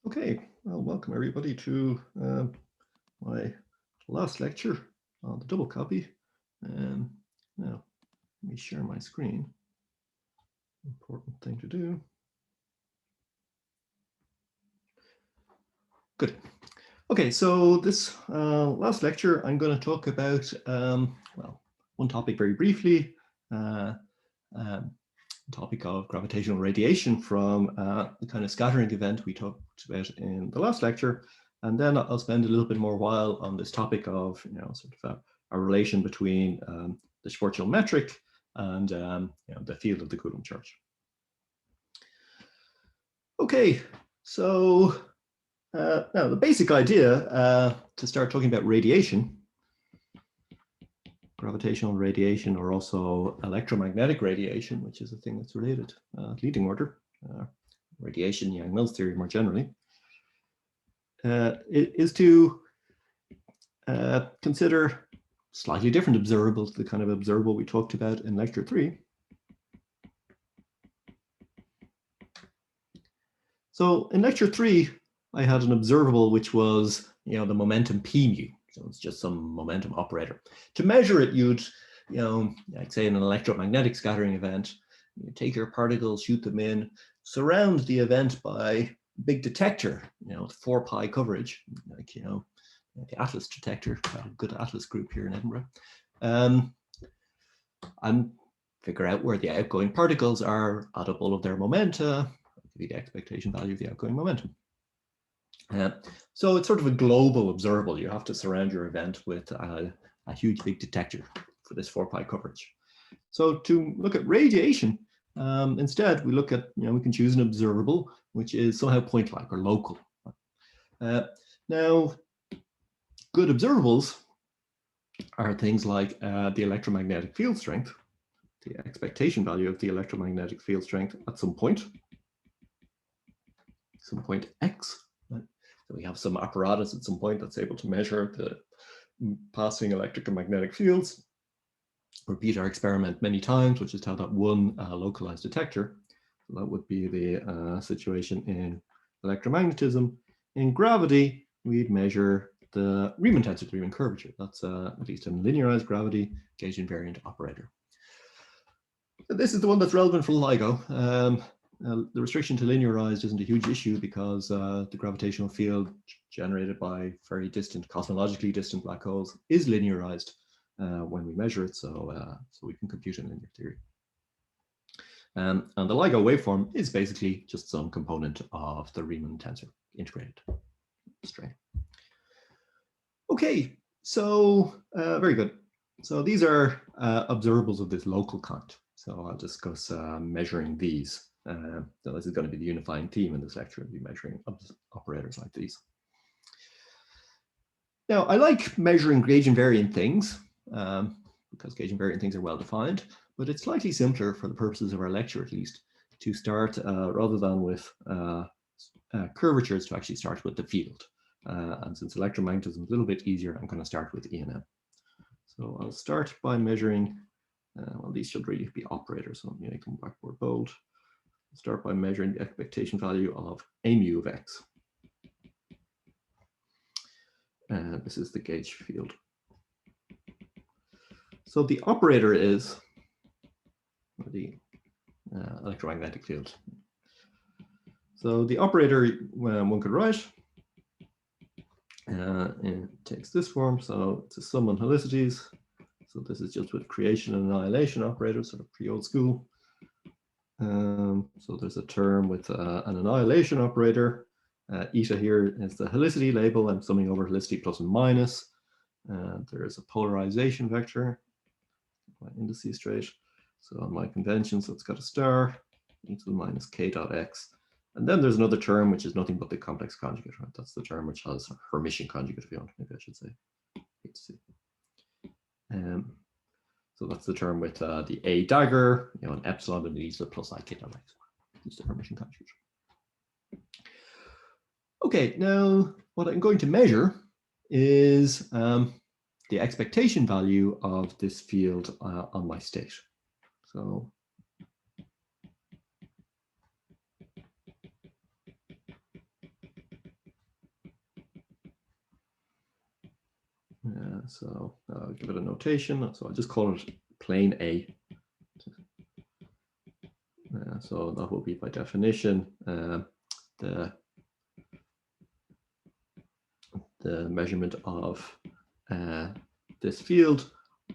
Okay, well, welcome everybody to my last lecture on the double copy. Now, let me share my screen. Important thing to do. Good. Okay, so this last lecture, I'm going to talk about, well, one topic very briefly, topic of gravitational radiation from the kind of scattering event we talked about in the last lecture. And then I'll spend a little bit more while on this topic of, sort of a relation between the Schwarzschild metric and the field of the Coulomb charge. Okay, so now the basic idea to start talking about radiation, gravitational radiation, or also electromagnetic radiation, which is a thing that's related, leading order, radiation, Yang-Mills theory more generally, is to consider slightly different observables, the kind of observable we talked about in lecture 3. So in lecture 3, I had an observable which was, the momentum p mu. So it's just some momentum operator. To measure it, you'd, like say in an electromagnetic scattering event, you take your particles, shoot them in, surround the event by big detector, 4 pi coverage, like, the Atlas detector, a good Atlas group here in Edinburgh, and figure out where the outgoing particles are, add up all of their momenta, give you the expectation value of the outgoing momentum. So it's sort of a global observable. You have to surround your event with a huge big detector for this 4 pi coverage. So to look at radiation, instead we look at, we can choose an observable which is somehow point-like or local. Now, good observables are things like the electromagnetic field strength, the expectation value of the electromagnetic field strength at some point x. So we have some apparatus at some point that's able to measure the passing electric and magnetic fields, repeat our experiment many times, which is to have that one localized detector. So that would be the situation in electromagnetism. In gravity, we'd measure the Riemann tensor, the Riemann curvature. That's at least in linearized gravity, gauge invariant operator. This is the one that's relevant for LIGO. The restriction to linearized isn't a huge issue because the gravitational field generated by very distant, cosmologically distant black holes is linearized when we measure it, so we can compute in linear theory. And the LIGO waveform is basically just some component of the Riemann tensor integrated straight. Okay, so very good. So these are observables of this local kind. So I'll discuss measuring these. So this is going to be the unifying theme in this lecture, we'll be measuring operators like these. Now, I like measuring gauge invariant things because gauge invariant things are well defined, but it's slightly simpler for the purposes of our lecture, at least, to start rather than with curvatures, to actually start with the field. And since electromagnetism is a little bit easier, I'm going to start with ENM. So I'll start by measuring, well, these should really be operators, so I'm going to make them blackboard bold. Start by measuring the expectation value of a mu of x. And this is the gauge field. So the operator is the electromagnetic field. So the operator, one could write, it takes this form. So it's a sum on helicities. So this is just with creation and annihilation operators, sort of pre-old school. So there's a term with an annihilation operator. Eta here is the helicity label. I'm summing over helicity plus and minus. There's a polarization vector, my indices straight. So on my convention, so it's got a star, e to the minus k dot x. And then there's another term, which is nothing but the complex conjugate, right? That's the term which has a Hermitian conjugate, if you want, maybe I should say. So that's the term with the A dagger, an epsilon and e to the plus I k dot x. It's the Hermitian conjugate. Okay, now what I'm going to measure is the expectation value of this field on my state. So So I'll give it a notation. So I'll just call it plane A. So that will be by definition the measurement of this field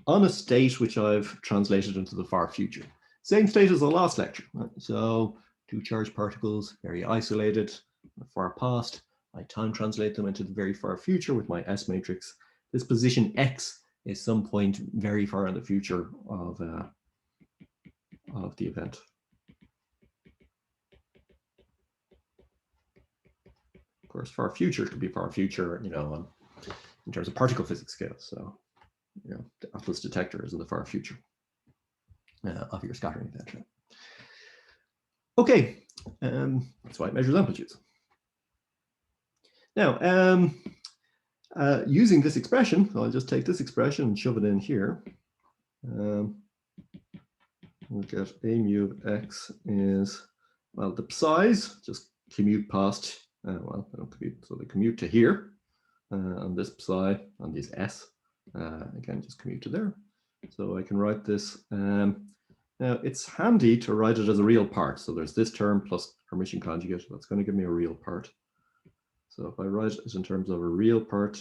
on a state which I've translated into the far future. Same state as the last lecture. Right? So two charged particles, very isolated, far past. I time translate them into the very far future with my S matrix. This position X is some point very far in the future of the event. Of course, far future could be far future, you know, in terms of particle physics scale. So, you know, the Atlas detector is in the far future of your scattering event. Okay, that's why it measures amplitudes. Now, using this expression, I'll just take this expression and shove it in here. We'll get a mu of x is, well, the psi's just commute past, well, they don't commute, so they commute to here, and this psi, and this s, again, just commute to there. So I can write this. Now, it's handy to write it as a real part. So there's this term plus Hermitian conjugate. That's going to give me a real part. So if I write it in terms of a real part,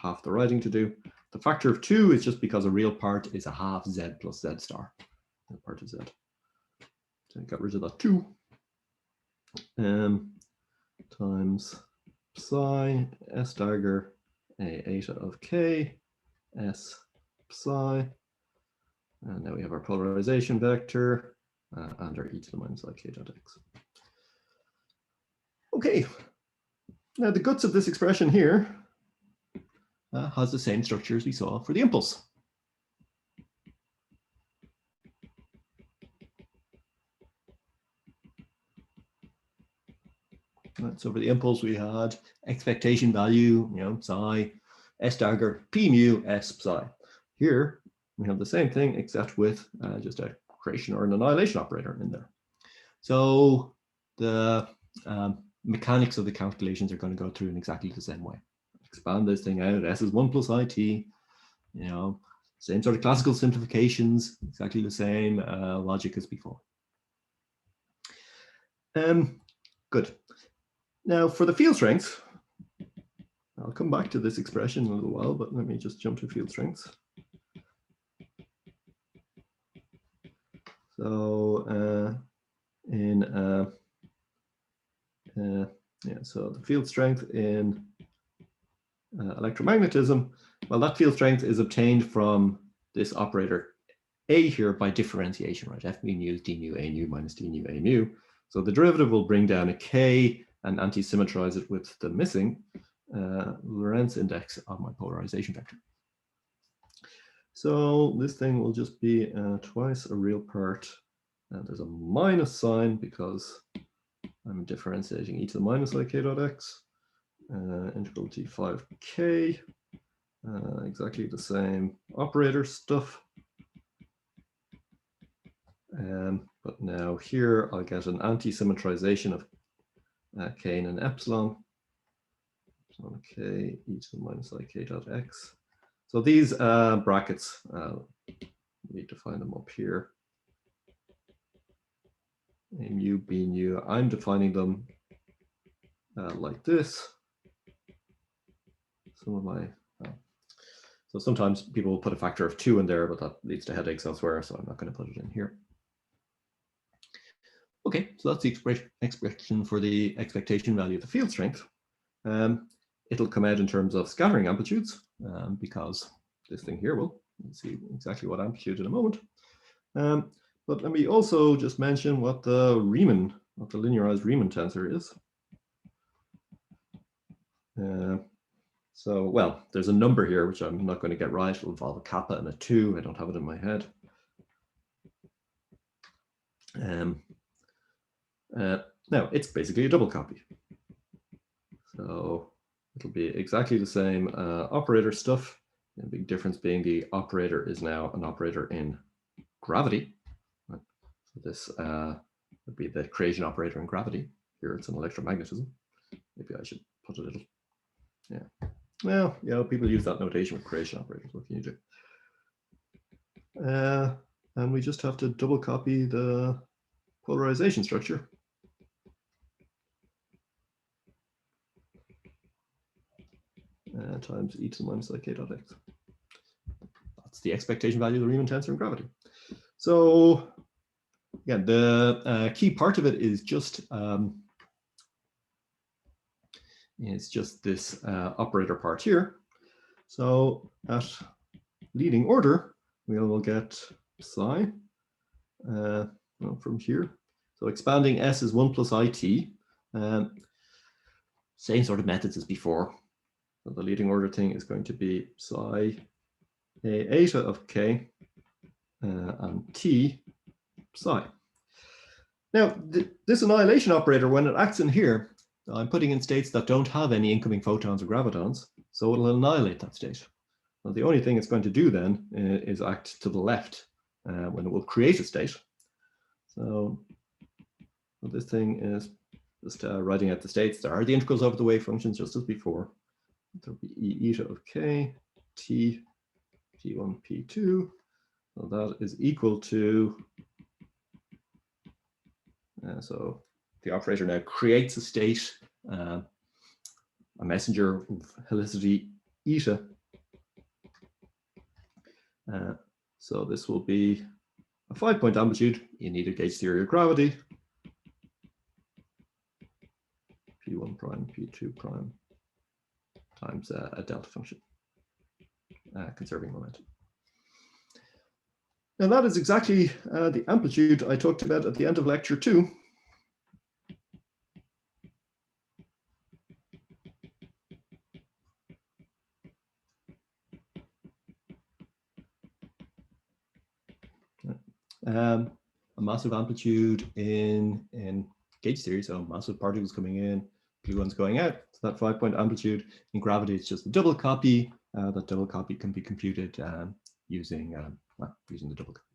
half the writing to do. The factor of 2 is just because a real part is a half z plus z star. The part of z. So I got rid of that 2. Times psi s dagger a eta of k s psi. And now we have our polarization vector and our e to the minus I k dot x. Okay, now the guts of this expression here has the same structure as we saw for the impulse. Right, so for the impulse, we had expectation value, you know, psi, s dagger, p mu, s psi. Here, we have the same thing, except with just a creation or an annihilation operator in there. So the mechanics of the calculations are going to go through in exactly the same way. Expand this thing out, s is 1 plus it, you know, same sort of classical simplifications, exactly the same logic as before. Good. Now for the field strength, I'll come back to this expression in a little while, but let me just jump to field strengths. So so the field strength in electromagnetism, well, that field strength is obtained from this operator A here by differentiation, right? F mu nu is d mu a nu minus d nu a mu. So the derivative will bring down a k and anti-symmetrize it with the missing Lorentz index of my polarization vector. So this thing will just be twice a real part. And there's a minus sign because I'm differentiating e to the minus I k dot x, integral t5k, exactly the same operator stuff. But now here I'll get an anti-symmetrization of k and an epsilon. So k e to the minus I k dot x. So these brackets, need to find them up here. A mu, b nu, I'm defining them like this. Some of my, so sometimes people will put a factor of 2 in there, but that leads to headaches elsewhere, so I'm not going to put it in here. Okay, so that's the expression for the expectation value of the field strength. It'll come out in terms of scattering amplitudes, because this thing here will, we'll see exactly what amplitude in a moment. But let me also just mention what the Riemann, what the linearized Riemann tensor is. So, well, there's a number here, which I'm not going to get right. It'll involve a kappa and a 2. I don't have it in my head. Now, it's basically a double copy. So it'll be exactly the same operator stuff. The big difference being the operator is now an operator in gravity. Right? So this would be the creation operator in gravity. Here it's an electromagnetism. Maybe I should put a little, yeah. Well, people use that notation with creation operators. What can you do? And we just have to double copy the polarization structure. Times e to the minus I k dot x. That's the expectation value of the Riemann tensor in gravity. So again, the key part of it is just this operator part here. So at leading order, we will get psi from here. So expanding S is 1 plus IT. Same sort of methods as before. So the leading order thing is going to be psi a eta of k and t psi. Now, this annihilation operator, when it acts in here, I'm putting in states that don't have any incoming photons or gravitons, so it'll annihilate that state. Well, the only thing it's going to do then is act to the left when it will create a state. So this thing is just writing out the states. There are the integrals over the wave functions just as before. There'll be e eta of k, t, p1, p2. So that is equal to, so the operator now creates a state, a messenger of helicity eta. So this will be a 5-point amplitude in either gauge theory or gravity. P1 prime, P2 prime times a delta function, conserving momentum. And that is exactly the amplitude I talked about at the end of lecture 2. A massive amplitude in gauge theory, so massive particles coming in, blue ones going out. So that 5-point amplitude. In gravity, it's just a double copy. That double copy can be computed using the double copy.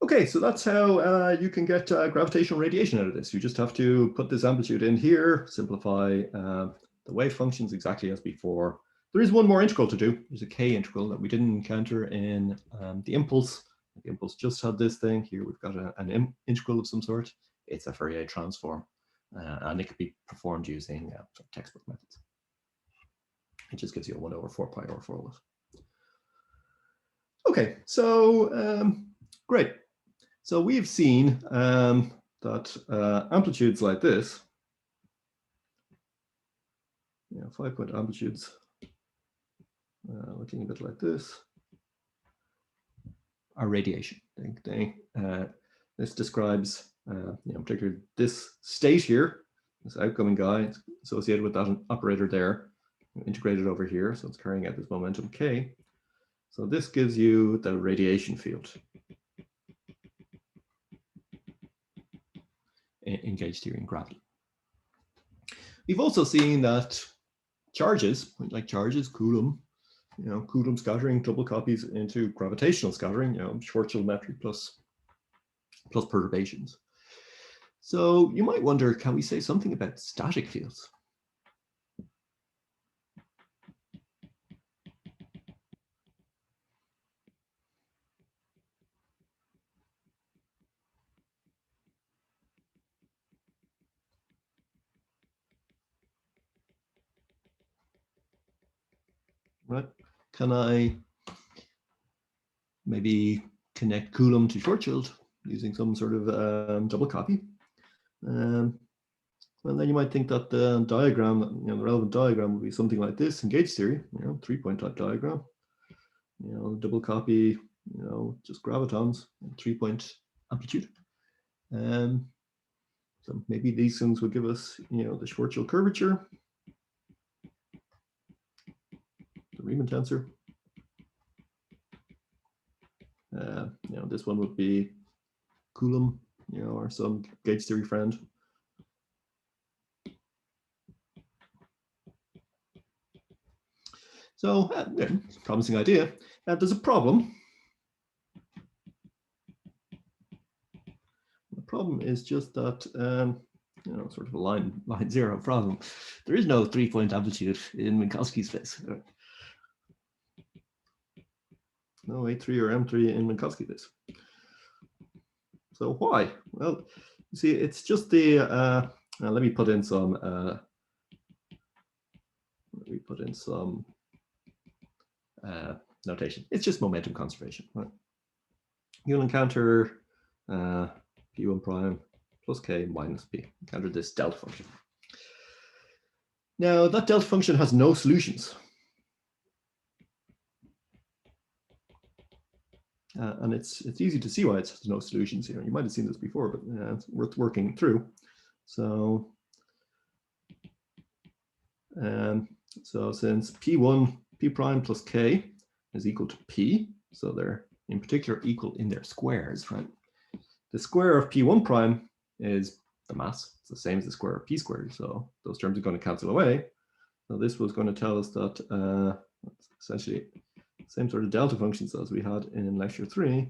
Okay, so that's how you can get gravitational radiation out of this. You just have to put this amplitude in here, simplify the wave functions exactly as before. There is one more integral to do. There's a k integral that we didn't encounter in the impulse. The impulse just had this thing. Here we've got an integral of some sort. It's a Fourier transform, and it could be performed using textbook methods. It just gives you a 1 over 4 pi over 4 of it. Okay, so great. So we've seen that amplitudes like this, 5-point amplitudes, looking a bit like this, are radiation. This describes, particularly this state here, this outgoing guy associated with that operator there, integrated over here, so it's carrying out this momentum k. So this gives you the radiation field in gauge theory and gravity. We've also seen that charges, like charges, Coulomb, Coulomb scattering double copies into gravitational scattering, Schwarzschild metric plus perturbations. So you might wonder, can we say something about static fields? Right? Can I maybe connect Coulomb to Schwarzschild using some sort of double copy? Well, then you might think that the diagram, the relevant diagram would be something like this in gauge theory, 3-point type diagram. Double copy, just gravitons, 3-point amplitude. So maybe these things would give us, the Schwarzschild curvature, the Riemann tensor. This one would be Coulomb, or some gauge theory friend. So, promising idea. There's a problem. The problem is just that sort of a line zero problem. There is no 3-point amplitude in Minkowski space. No A3 or M3 in Minkowski space. So why? Well, you see, it's just the, let me put in some, notation. It's just momentum conservation, right? You'll encounter P1 prime plus K minus P. Encounter this delta function. Now, that delta function has no solutions. And it's easy to see why it has no solutions here. You might have seen this before, but it's worth working through. So, since P1, P prime plus K is equal to P, so they're in particular equal in their squares, right? The square of P1 prime is the mass. It's the same as the square of P squared. So those terms are going to cancel away. So this was going to tell us that essentially same sort of delta functions as we had in lecture 3.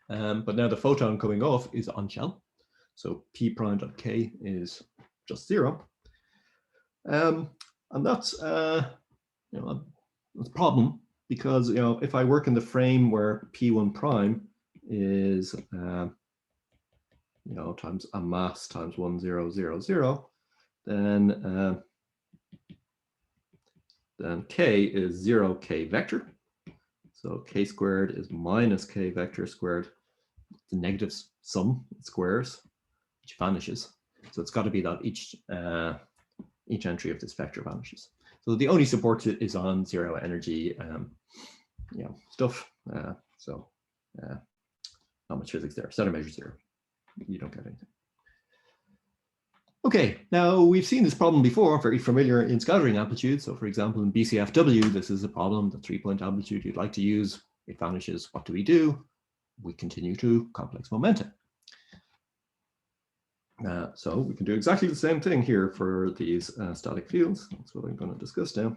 But now the photon coming off is on shell. So P prime dot K is just 0. And that's that's a problem because if I work in the frame where P1 prime is times a mass times 1, 0, 0, 0, then K is 0 K vector. So K squared is minus K vector squared. The negative sum squares, which vanishes. So it's got to be that each entry of this vector vanishes. So the only support is on 0 energy, stuff. Not much physics there. Set of measures 0. You don't get anything. Okay, now we've seen this problem before, very familiar in scattering amplitude. So for example, in BCFW, this is a problem, the 3-point amplitude you'd like to use, it vanishes. What do? We continue to complex momentum. So we can do exactly the same thing here for these static fields. That's what I'm going to discuss now.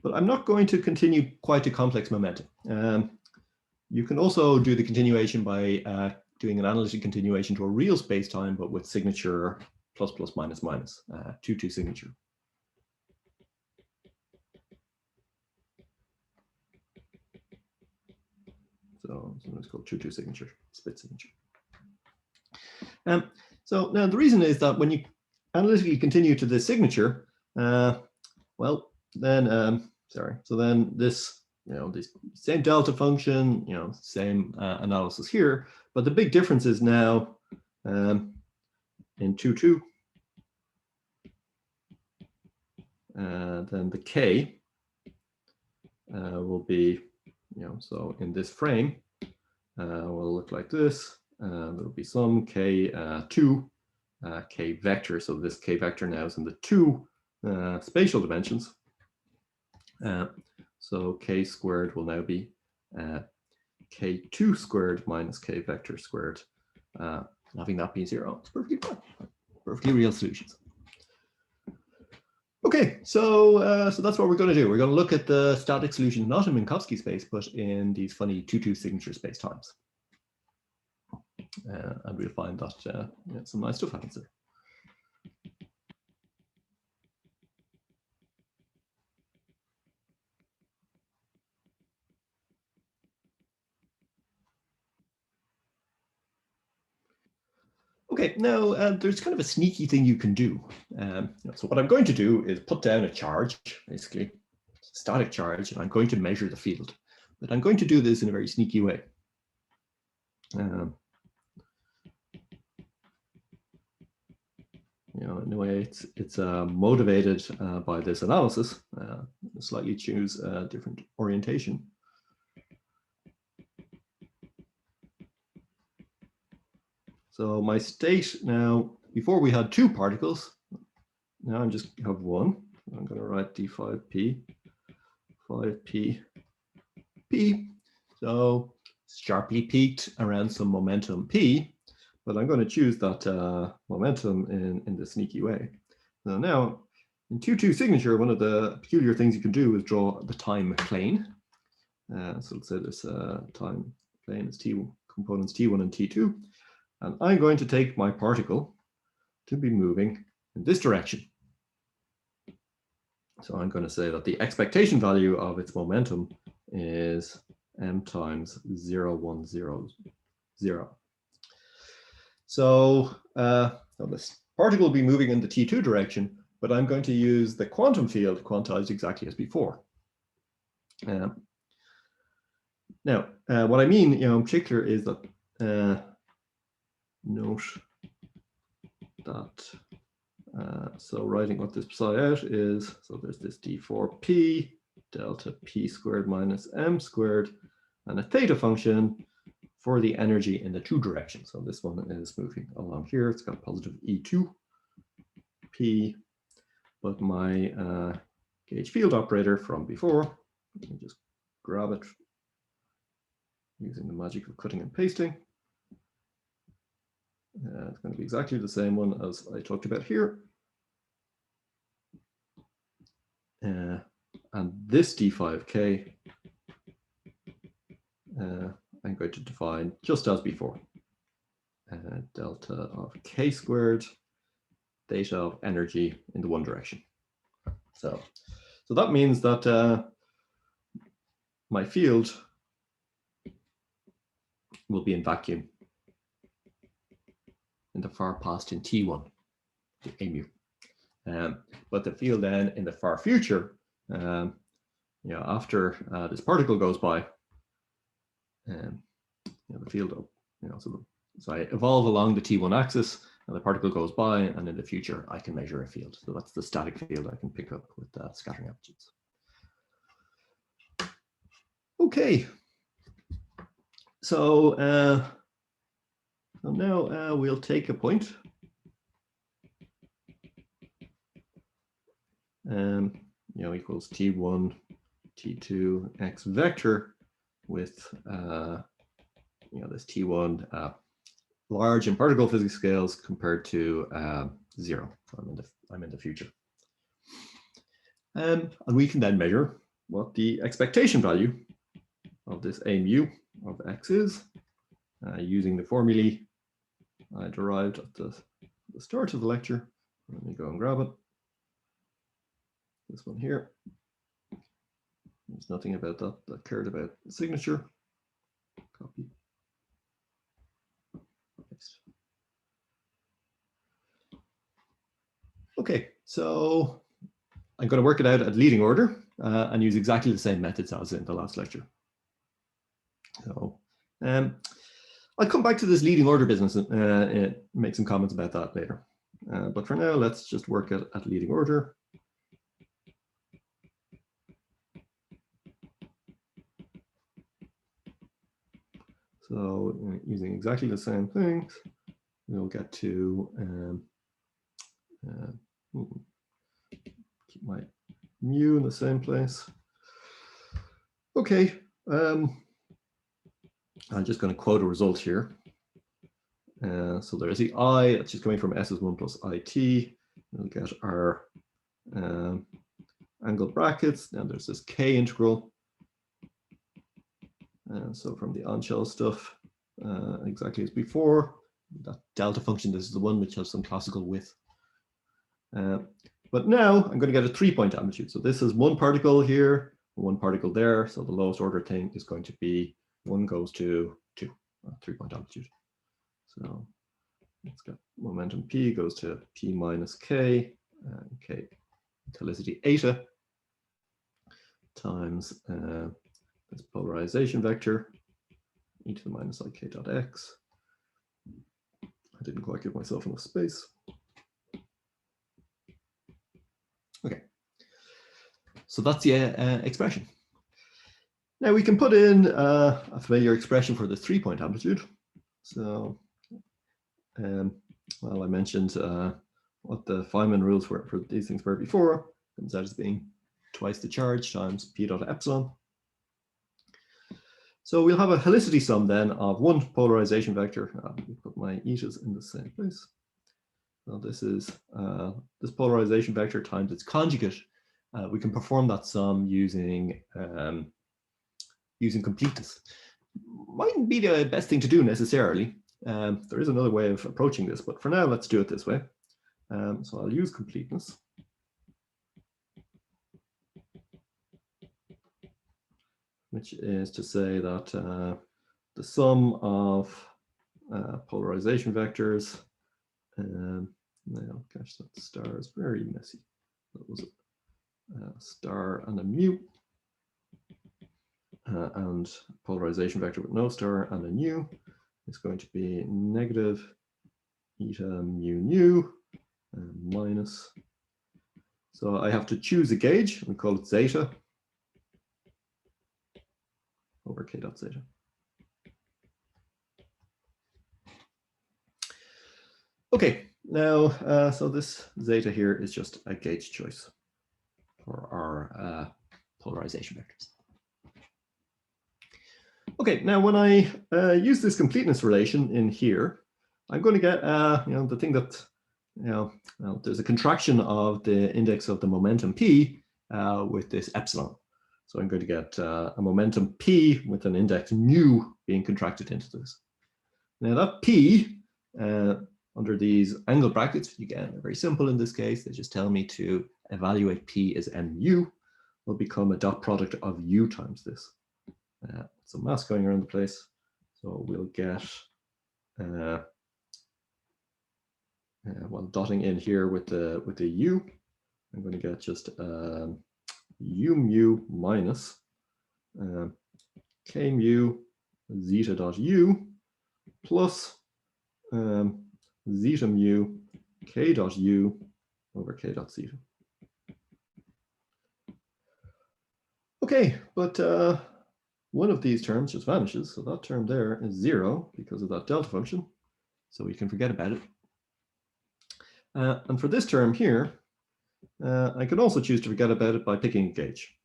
But I'm not going to continue quite to complex momentum. You can also do the continuation by doing an analytic continuation to a real space-time, but with signature plus plus minus minus, 2-2 signature. So sometimes called 2-2 signature, split signature. So now the reason is that when you analytically continue to this signature, well, then so then this, this same delta function, same analysis here, but the big difference is now in 2-2, then the K will be, so in this frame will look like this. There will be some K2 K vector. So this K vector now is in the 2 spatial dimensions. So K squared will now be K2 squared minus K vector squared. Having that be 0, it's perfectly fine. Perfectly real solutions. Okay, so that's what we're going to do. We're going to look at the static solution, not in Minkowski space, but in these funny 2-2 signature space times. And we'll find that some nice stuff happens there. Okay, now there's kind of a sneaky thing you can do. So what I'm going to do is put down a charge, basically, static charge, and I'm going to measure the field. But I'm going to do this in a very sneaky way. In a way, it's motivated by this analysis. Slightly choose a different orientation. So my state now, before we had 2 particles, now I just have 1. I'm going to write d5p, 5p, p. So sharply peaked around some momentum p, but I'm going to choose that momentum in the sneaky way. So now In 2-2 signature, one of the peculiar things you can do is draw the time plane. So let's say this time plane is components T1 and T2. And I'm going to take my particle to be moving in this direction. So I'm going to say that the expectation value of its momentum is m times 0, 1, 0, 0. So this particle will be moving in the T2 direction, but I'm going to use the quantum field quantized exactly as before. Now, what I mean, in particular, is that note that so writing what this psi out is, so there's this d4p delta p squared minus m squared and a theta function for the energy in the 2 directions. So this one is moving along here. It's got positive E2 p, but my gauge field operator from before, let me just grab it using the magic of cutting and pasting. It's going to be exactly the same one as I talked about here. And this d5k, I'm going to define just as before. Delta of k squared, theta of energy in the 1 direction. So that means that my field will be in vacuum in the far past in T1, a mu. But the field then in the far future, after this particle goes by, the field, so I evolve along the T1 axis, and the particle goes by, and in the future I can measure a field. So that's the static field I can pick up with scattering amplitudes. Okay. So now we'll take a point. Equals T1, T2, x vector with this T1 large in particle physics scales compared to 0. So I'm in the future. And we can then measure what the expectation value of this a mu of x is using the formulae I derived at the start of the lecture. Let me go and grab it. This one here. There's nothing about that cared about the signature. Copy. Paste. Okay, so I'm going to work it out at leading order and use exactly the same methods as in the last lecture. So I'll come back to this leading order business and make some comments about that later. But for now, let's just work at leading order. So using exactly the same things, we'll get to keep my mu in the same place. Okay, I'm just going to quote a result here. So there's the I, that's just coming from S1 plus IT. We'll get our angle brackets. Now there's this K integral. So from the on-shell stuff, exactly as before, that delta function, this is the one which has some classical width. But now I'm going to get a 3-point amplitude. So this is 1 particle here, 1 particle there. So the lowest order thing is going to be 1 goes to 2, 3-point amplitude. So let's get momentum P goes to P minus K, K intellicity eta times this polarization vector, e to the minus ik dot x. I didn't quite give myself enough space. Okay, so that's the expression. Now we can put in a familiar expression for the 3-point amplitude. So, well, I mentioned what the Feynman rules were for these things were before. Comes out as being twice the charge times p dot epsilon. So we'll have a helicity sum then of 1 polarization vector. Put my etas in the same place. So this is this polarization vector times its conjugate. We can perform that sum using using completeness. Mightn't be the best thing to do necessarily. There is another way of approaching this, but for now, let's do it this way. So I'll use completeness. Which is to say that the sum of polarization vectors, now, gosh, that star is very messy. That was a star and a mu, and polarization vector with no star and a nu is going to be negative eta mu nu minus. So I have to choose a gauge. We call it zeta over k dot zeta. Okay, now, so this zeta here is just a gauge choice for our polarization vectors. Okay, now when I use this completeness relation in here, I'm going to get, the thing that, there's a contraction of the index of the momentum p with this epsilon. So I'm going to get a momentum p with an index mu being contracted into this. Now that p, under these angle brackets, again, they're very simple in this case. They just tell me to evaluate p as mu, will become a dot product of u times this. Some mass going around the place. So we'll get, well, dotting in here with the u, I'm going to get just u mu minus k mu zeta dot u plus zeta mu k dot u over k dot zeta. Okay, but one of these terms just vanishes, so that term there is 0 because of that delta function, so we can forget about it. And for this term here, I could also choose to forget about it by picking a gauge.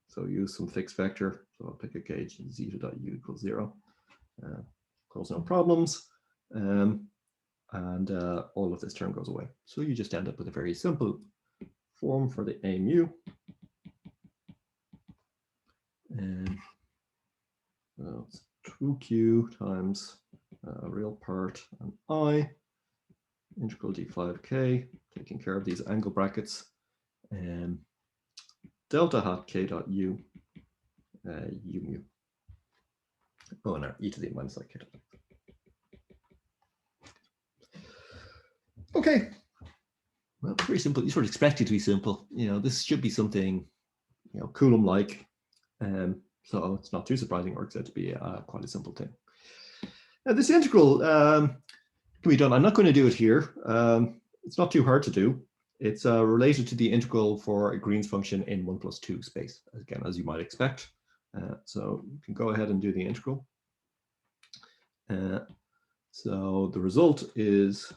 So use some fixed vector, so I'll pick a gauge zeta dot u equals 0. Cause no problems. And all of this term goes away. So you just end up with a very simple form for the a mu. And it's 2q times real part and I, integral d5k, taking care of these angle brackets, and delta hat k dot u, u mu. Oh, no, e to the minus I k dot u. Okay, well, very simple. You sort of expect it to be simple. This should be something, Coulomb-like. So it's not too surprising. It works out to be quite a simple thing. Now, this integral can be done. I'm not going to do it here. It's not too hard to do. It's related to the integral for a Green's function in 1 plus 2 space, again, as you might expect. So you can go ahead and do the integral. So the result is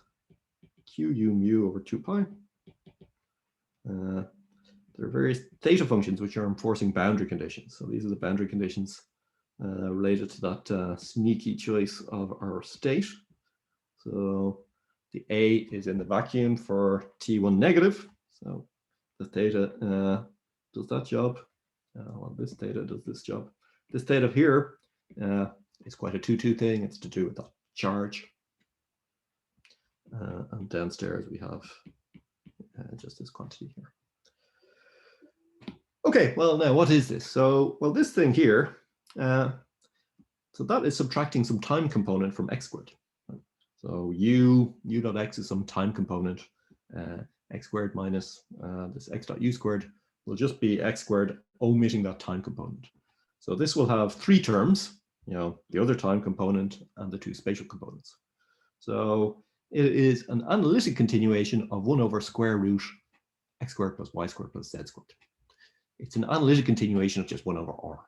q u mu over 2 pi. There are various theta functions which are enforcing boundary conditions. So these are the boundary conditions related to that sneaky choice of our state. So the A is in the vacuum for T1 negative. So the theta does that job. Well, this theta does this job. This theta here is quite a 2-2 thing. It's to do with that charge. And downstairs we have just this quantity here. Okay, well, now what is this? So, well, this thing here, so that is subtracting some time component from x squared. So u dot x is some time component. X squared minus this x dot u squared will just be x squared omitting that time component. So this will have 3 terms, the other time component and the 2 spatial components. So it is an analytic continuation of 1 over square root x squared plus y squared plus z squared. It's an analytic continuation of just 1 over r.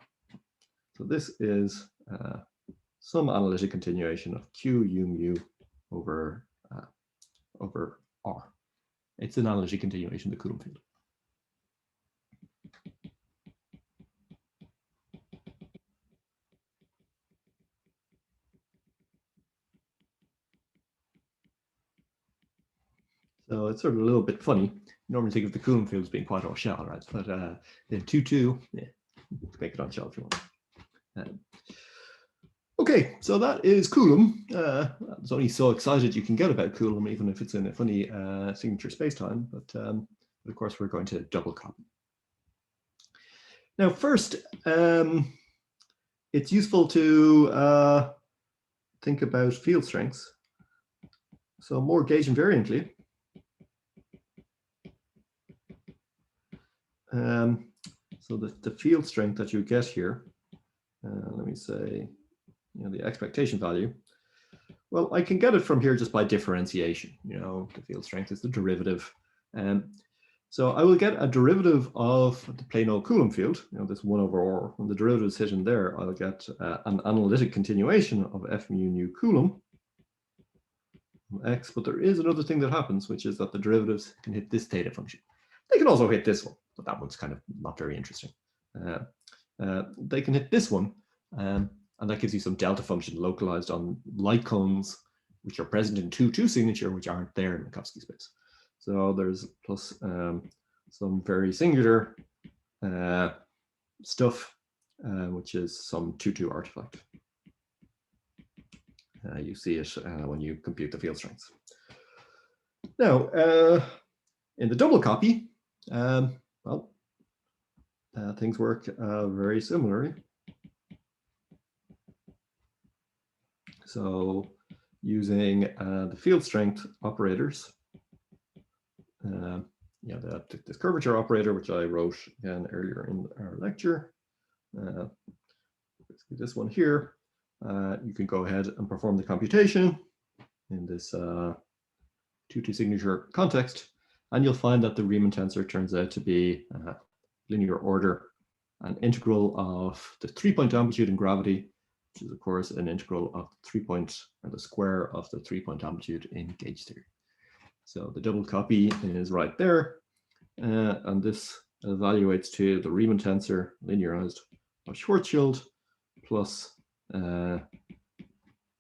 So this is some analytic continuation of q u mu over r. It's an analytic continuation of the Coulomb field. So it's sort of a little bit funny. You normally think of the Coulomb field as being quite off shell, right? But in 2-2, yeah, make it on shell if you want. Okay, so that is Coulomb. It's only so excited you can get about Coulomb, even if it's in a funny signature spacetime. But of course, we're going to double copy. Now, first, it's useful to think about field strengths. So more gauge invariantly, so the field strength that you get here, let me say, the expectation value. Well, I can get it from here just by differentiation. The field strength is the derivative. So I will get a derivative of the Plano Coulomb field, this 1 over R. When the derivative is hidden there, I'll get an analytic continuation of F mu nu Coulomb X. But there is another thing that happens, which is that the derivatives can hit this theta function. They can also hit this one, but that one's kind of not very interesting. They can hit this one, and that gives you some delta function localized on light cones, which are present in 2-2 signature, which aren't there in Minkowski space. So there's plus some very singular stuff, which is some 2-2 artifact. You see it when you compute the field strengths. Now, in the double copy, well, things work very similarly. So using the field strength operators, this curvature operator, which I wrote again earlier in our lecture, this one here, you can go ahead and perform the computation in this 2-2 signature context, and you'll find that the Riemann tensor turns out to be linear order, an integral of the 3-point amplitude in gravity, which is of course an integral of the square of the 3-point amplitude in gauge theory. So the double copy is right there, and this evaluates to the Riemann tensor linearized of Schwarzschild plus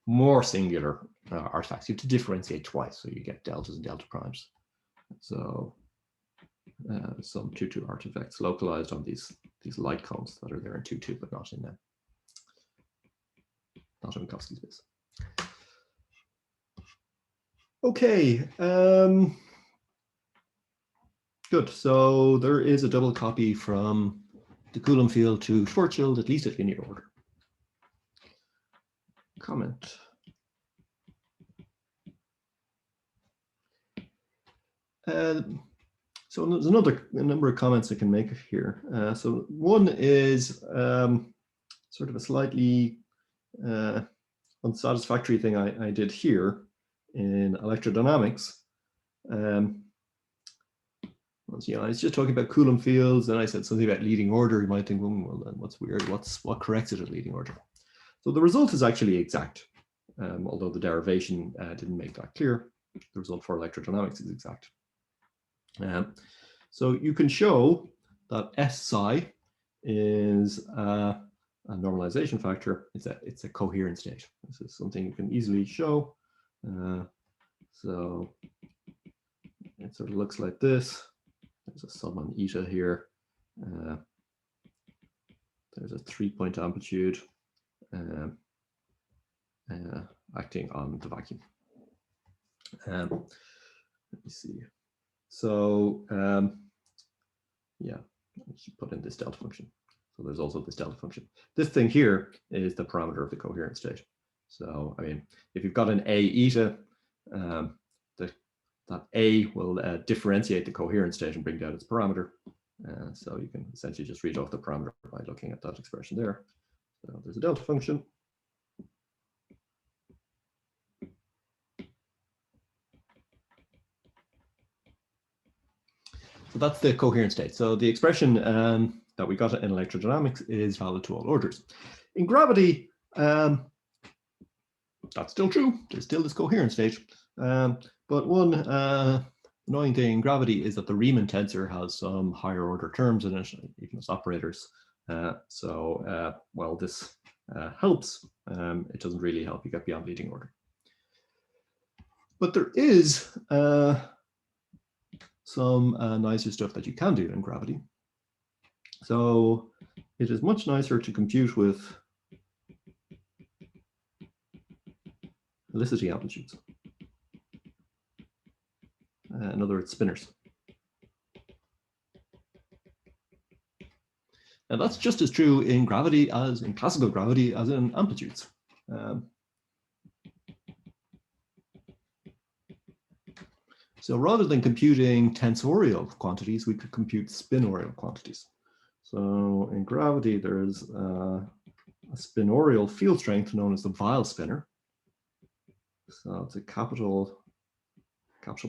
more singular artifacts. You have to differentiate twice, so you get deltas and delta primes. So some 2-2 artifacts localized on these light cones that are there in 2-2, but not in Minkowski space. Okay, good. So there is a double copy from the Coulomb field to Schwarzschild, at least at linear order. Comment. So there's a number of comments I can make here. So one is sort of a slightly unsatisfactory thing I did here in electrodynamics. I was just talking about Coulomb fields, and I said something about leading order. You might think, well, then what's weird? What corrects it at leading order? So the result is actually exact, although the derivation didn't make that clear. The result for electrodynamics is exact. So you can show that S psi is a normalization factor. It's a coherent state. This is something you can easily show. So it sort of looks like this. There's a sum on eta here. There's a 3-point amplitude acting on the vacuum. Let me see. So yeah, I should put in this delta function. So there's also this delta function. This thing here is the parameter of the coherent state. So I mean, if you've got an A eta, that A will differentiate the coherent state and bring down its parameter. So you can essentially just read off the parameter by looking at that expression there. So there's a delta function. So that's the coherent state. So the expression that we got in electrodynamics is valid to all orders. In gravity, that's still true. There's still this coherent state. But one annoying thing in gravity is that the Riemann tensor has some higher order terms in it, even as operators. While this helps, it doesn't really help you get beyond leading order. But there is some nicer stuff that you can do in gravity. So it is much nicer to compute with helicity amplitudes. In other words, spinors. And that's just as true in gravity as in classical gravity as in amplitudes. So rather than computing tensorial quantities, we could compute spinorial quantities. So in gravity, there's a spinorial field strength known as the Weil spinner. So it's a capital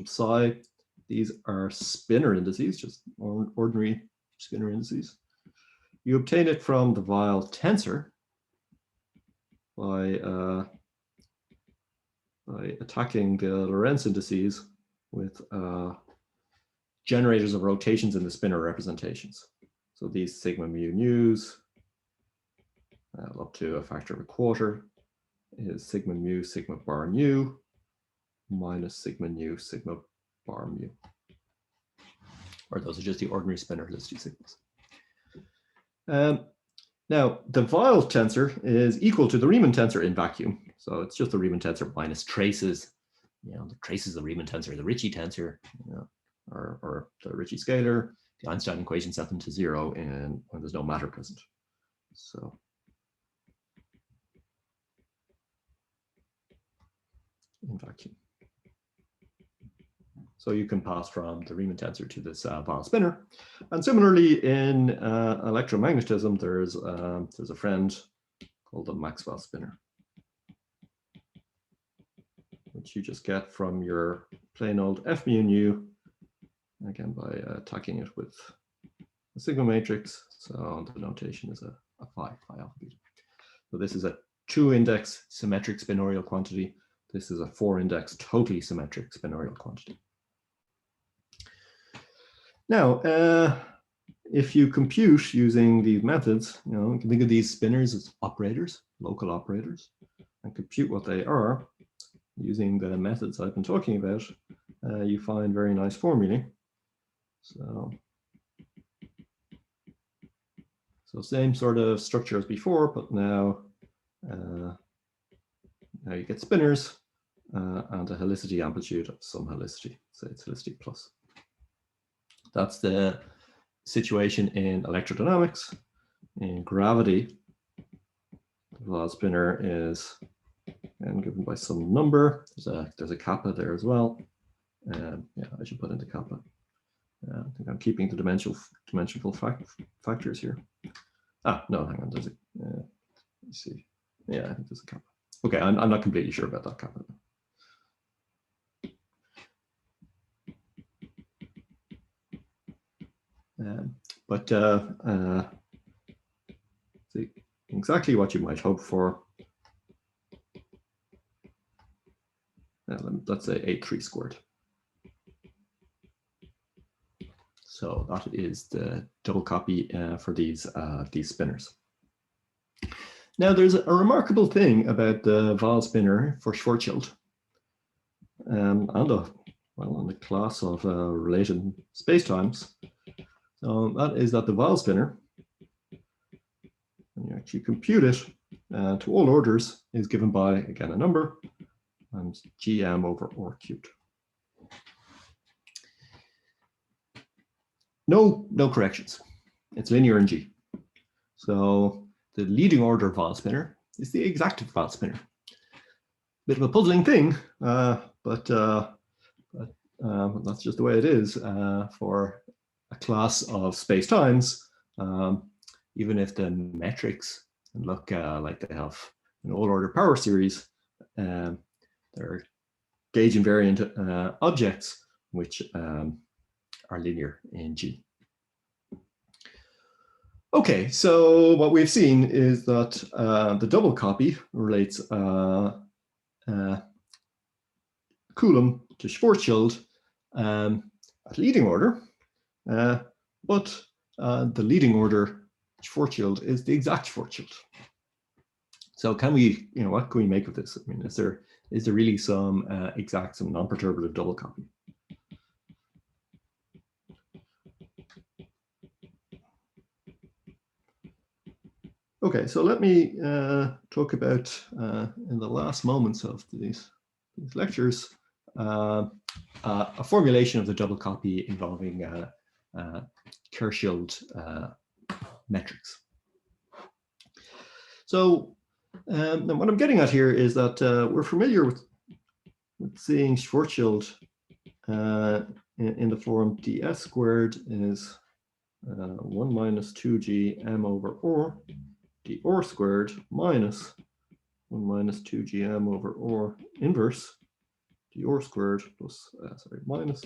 psi. These are spinor indices, just ordinary spinor indices. You obtain it from the Weil tensor by attacking the Lorentz indices with generators of rotations in the spinor representations. So these sigma mu nus up to a factor of a quarter is sigma mu sigma bar nu minus sigma nu sigma bar mu. Or those are just the ordinary spinor helicity sigmas. Now, the Weil tensor is equal to the Riemann tensor in vacuum. So it's just the Riemann tensor minus traces. You know, the traces of the Riemann tensor, the Ricci tensor, you know, or the Ricci scalar. The Einstein equation set them to 0 when there's no matter present. So in vacuum. So you can pass from the Riemann tensor to this Weil spinor. And similarly, in electromagnetism, there's a friend called the Maxwell spinner, which you just get from your plain old F mu nu, again by attacking it with a sigma matrix. So the notation is a phi alpha beta. So this is a 2-index symmetric spinorial quantity. This is a 4-index totally symmetric spinorial quantity. Now, if you compute using these methods, you know, you can think of these spinors as operators, local operators, and compute what they are using the methods I've been talking about. You find very nice formulae. So same sort of structure as before, but now you get spinors and a helicity amplitude of some helicity. Say it's helicity plus. That's the situation in electrodynamics. In gravity, the Weil spinor is given by some number. There's a kappa there as well. Yeah, I should put in the kappa. I think I'm keeping the dimensional factors here. No, hang on. There's a. Let's see. Yeah, I think there's a kappa. Okay, I'm not completely sure about that kappa. But see, exactly what you might hope for. Let's say 8-3 squared. So that is the double copy for these spinors. Now there's a remarkable thing about the Weil spinor for Schwarzschild and on the class of related spacetimes. So that is that the Weil spinor, when you actually compute it to all orders, is given by, again, a number times gm over r cubed. No corrections. It's linear in G. So the leading order Weil spinor is the exacted Weil spinor. Bit of a puzzling thing, but that's just the way it is for a class of space-times. Even if the metrics look like they have an all-order power series, they're gauge invariant objects which are linear in G. Okay, so what we've seen is that the double copy relates Coulomb to Schwarzschild at leading order, but the leading order Schwarzschild is the exact Schwarzschild. So can we, what can we make of this? I mean, is there really some exact, some non-perturbative double copy? Okay, so let me talk about, in the last moments of these lectures, a formulation of the double copy involving Kersheld metrics. So what I'm getting at here is that we're familiar with seeing Schwarzschild in the form ds squared is 1 minus 2g m over r dr squared minus 1 minus 2g m over r inverse dr squared plus, minus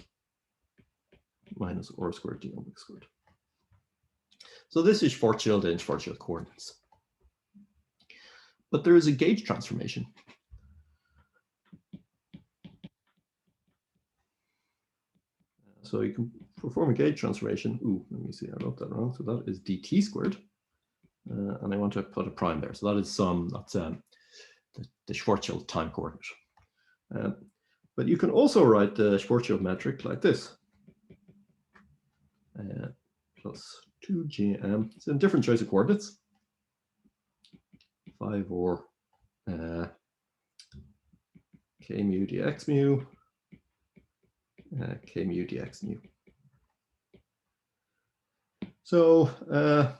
r squared d omega squared. So this is Schwarzschild in Schwarzschild coordinates. But there is a gauge transformation. So you can perform a gauge transformation. Ooh, let me see, I wrote that wrong. So that is dt squared. And I want to put a prime there. So that is that's the Schwarzschild time coordinate. But you can also write the Schwarzschild metric like this. Plus 2gm. It's a different choice of coordinates. 5 or k mu dx mu, k mu dx mu. So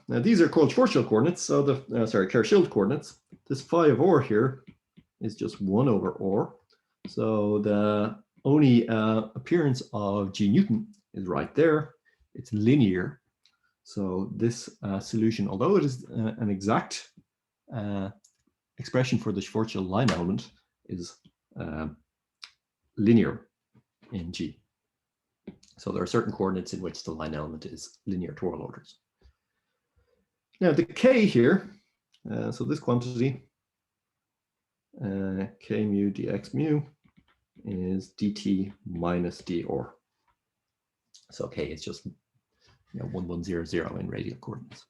now these are called Schwarzschild coordinates. So the Kersheld coordinates. This 5 or here is just 1 over or. So the only appearance of G Newton is right there. It's linear. So this solution, although it is an exact expression for the Schwarzschild line element, is linear in G. So there are certain coordinates in which the line element is linear to all orders. Now the k here, so this quantity, k mu dx mu, is dt minus dr. So k is just 1, 1, 0, 0 in radial coordinates.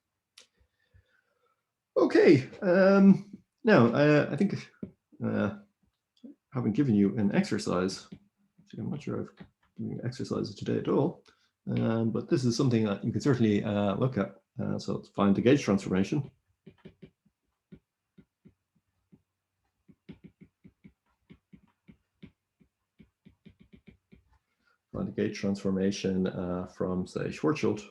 Okay, now I think having given you an exercise, actually I'm not sure I've given you exercises today at all, but this is something that you can certainly look at. So let's find the gauge transformation. Find the gauge transformation from, say, Schwarzschild,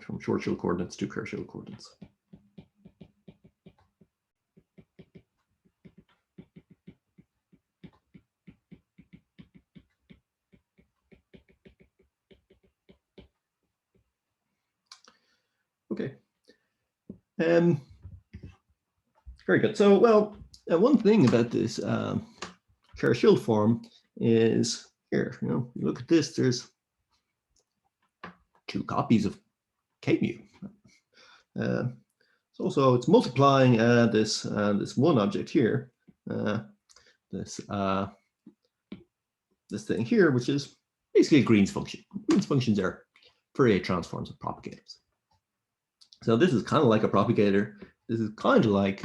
from Schwarzschild coordinates to Kersheld coordinates. Okay. Very good. So, well, one thing about this Kersheld form is here. You look at this. There's 2 copies of k mu. So it's multiplying this one object here, this thing here, which is basically a Green's function. Green's functions are Fourier transforms of propagators. So this is kind of like a propagator. This is kind of like,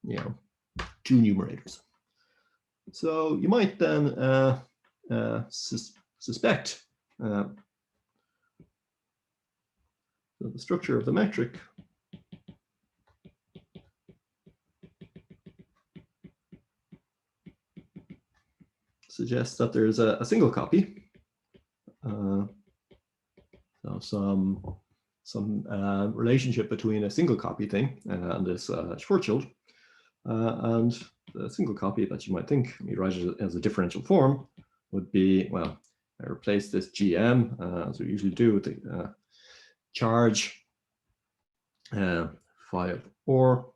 2 numerators. So you might then suspect the structure of the metric suggests that there's a single copy. So some relationship between a single copy thing and this Schwarzschild, and the single copy that you might think, you write it as a differential form, would be, well, I replace this gm, as we usually do, with the charge phi of or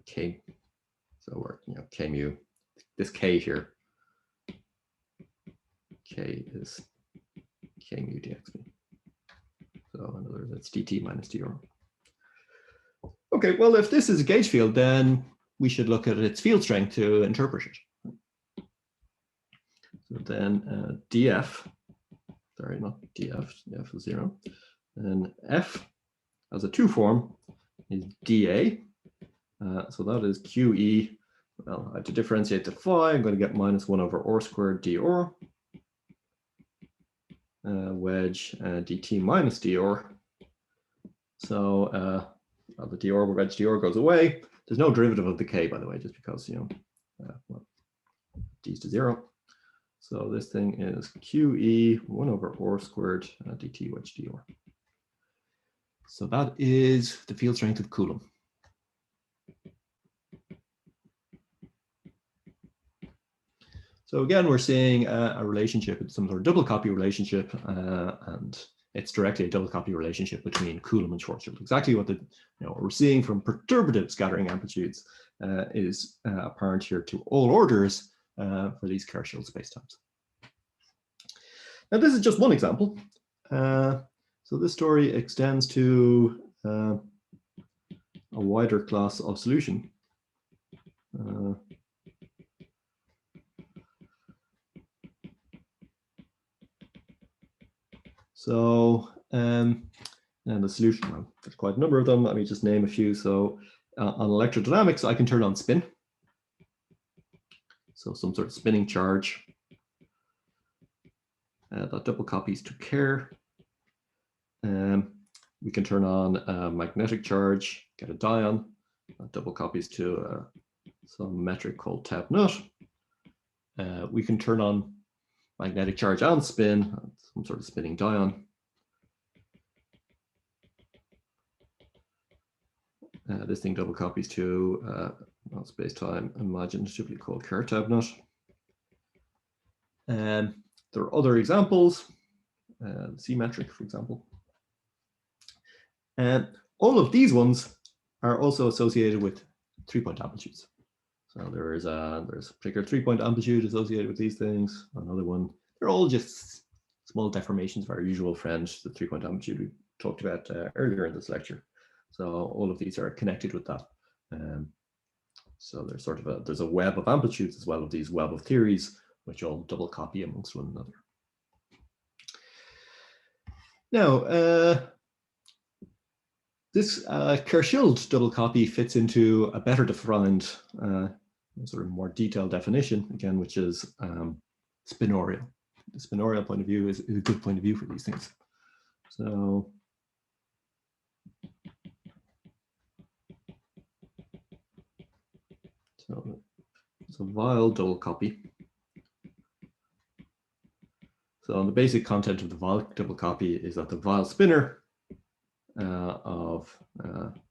k. So we're, k mu, this k here, k is k mu dx mu. So in other words, it's dt minus dr. Okay, well, if this is a gauge field, then we should look at its field strength to interpret it. So then df, sorry, not df, df is 0. And f as a 2 form is dA. So that is QE. Well, I have to differentiate the phi. I'm going to get minus 1 over r squared dr. Wedge dt minus dr. So the dr, reg dr goes away. There's no derivative of the k, by the way, just because, well, d's to 0. So this thing is QE 1 over r squared dt wedge dr. So that is the field strength of Coulomb. So again, we're seeing a relationship, it's some sort of double copy relationship, and it's directly a double copy relationship between Coulomb and Schwarzschild. Exactly what what we're seeing from perturbative scattering amplitudes is apparent here to all orders for these Kerr-Schild spacetimes. Now, this is just one example. So this story extends to a wider class of solution. And the solution, well, there's quite a number of them. Let me just name a few. So on electrodynamics, I can turn on spin. So some sort of spinning charge that double copies to Kerr. We can turn on a magnetic charge, get a dion, that double copies to some metric called tab nut. We can turn on magnetic charge and spin, some sort of spinning dion. This thing double copies to space-time imaginatively called Kerr tab nut. There are other examples, C metric, for example. And all of these ones are also associated with 3-point amplitudes. So there's a particular 3-point amplitude associated with these things. Another one, they're all just small deformations of our usual friend, the 3-point amplitude we talked about earlier in this lecture. So all of these are connected with that. So there's sort of there's a web of amplitudes as well of these web of theories, which all double copy amongst one another. Now, this Kerr-Schild double copy fits into a better defined, sort of more detailed definition, again, which is spinorial. The spinorial point of view is a good point of view for these things. So Weyl double copy. So the basic content of the Weyl double copy is that the Weyl spinner of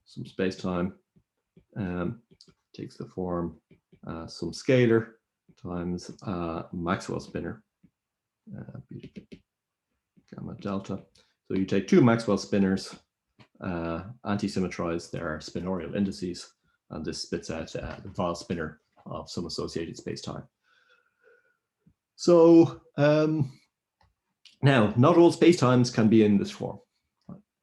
some space-time takes the form some scalar times Maxwell spinner, gamma delta. So you take two Maxwell spinners, anti-symmetrize their spinorial indices, and this spits out the Weyl spinner of some associated space-time. So now, not all spacetimes can be in this form.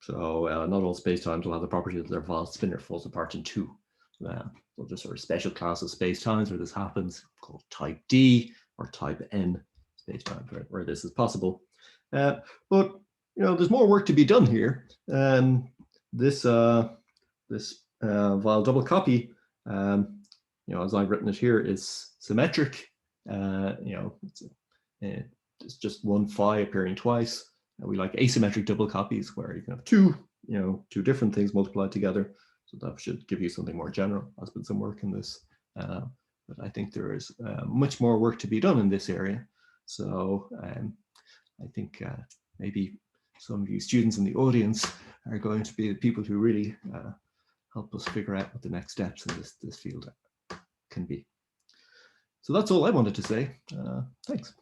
So not all spacetimes will have the property that their Weyl spinner falls apart in two. So there's sort of special class of spacetimes where this happens, called type D or type N spacetimes, right, where this is possible. But there's more work to be done here. This Weyl double copy, as I've written it here, is symmetric. It's just one phi appearing twice. We like asymmetric double copies where you can have two different things multiplied together. So that should give you something more general. There's been some work in this, but I think there is much more work to be done in this area. So I think maybe some of you students in the audience are going to be the people who really help us figure out what the next steps in this field can be. So that's all I wanted to say. Thanks.